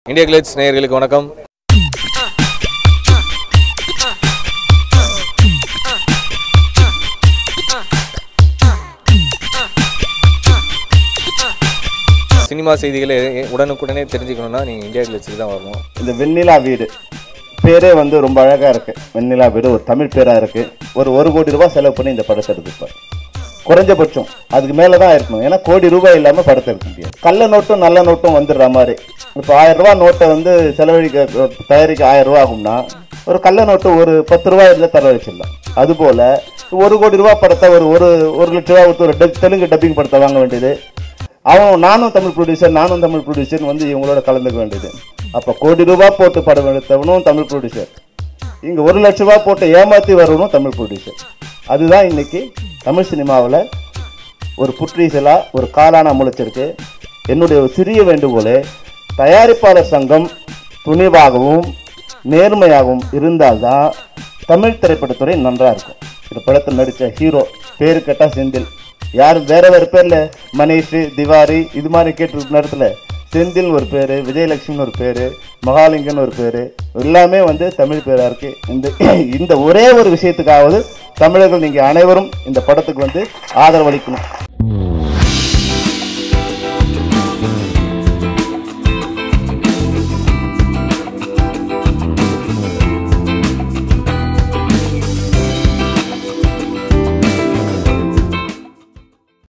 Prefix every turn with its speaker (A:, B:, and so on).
A: India glitz நேயர்களுக்கு வணக்கம். Cinema செய்திகளை உடனுக்குடனே தெரிஞ்சுக்கணும்னா நீங்கள் இந்தியா கிளிட்ஸுக்கு தான் வரணும்.
B: இந்த வெண்ணிலா வீடு பேரே வந்து ரொம்ப அழகாக இருக்குது. வெண்ணிலா வீடு ஒரு தமிழ் பேராக இருக்குது. ஒரு 1 கோடி ரூபாய் செலவு பண்ணி இந்த படத்தை எடுத்துப்பார். குறைஞ்சபட்சம் அதுக்கு மேலே தான் இருக்கணும். ஏன்னா கோடி ரூபாய் இல்லாமல் படத்தை எடுக்க முடியாது. கள்ள நோட்டும் நல்ல நோட்டும் வந்துடுற மாதிரி. இப்போ 1000 ரூபா நோட்டை வந்து தயாரிக்க 1000 ரூபா ஆகும்னா ஒரு கள்ள நோட்டு ஒரு 10 ரூபாய் இருந்தால் தர வச்சிடலாம். அதுபோல் 1 கோடி ரூபா படத்தை ஒரு லட்ச ரூபா கொடுத்து ஒரு தெலுங்கு டப்பிங் படத்தை வாங்க வேண்டியது. நானும் தமிழ் ப்ரொடியூசர் வந்து இவங்களோட கலந்துக்க வேண்டியது. அப்போ கோடி ரூபாய் போட்டு படம் எடுத்தவனும் தமிழ் ப்ரொடியூசர், இங்கே 1 லட்ச ரூபா போட்டு ஏமாற்றி வரணும் தமிழ் ப்ரொடியூசர். அதுதான் இன்னைக்கு தமிழ் சினிமாவில் ஒரு புற்றீசலாக ஒரு காலான முளைச்சிருக்கு. என்னுடைய ஒரு சிறிய வேண்டுகோளே, தயாரிப்பாளர் சங்கம் துணிவாகவும் நேர்மையாகவும் இருந்தால்தான் தமிழ் திரைப்படத்துறை நன்றாக இருக்கும். இந்த படத்தில் நடித்த ஹீரோ பேரு கேட்டால் செந்தில், யாரும் வேறு பேரில் மனிஷ் திவாரி இது மாதிரி கேட்டு நேரத்தில் செந்தில் ஒரு பேர், விஜயலட்சுமின்னு ஒரு பேர், மகாலிங்கன்னு ஒரு பேர், எல்லாமே வந்து தமிழ் பேராக இருக்குது. இந்த ஒரே ஒரு விஷயத்துக்காவது தமிழர்கள் நீங்கள் அனைவரும் இந்த படத்துக்கு வந்து ஆதரவளிக்கணும்.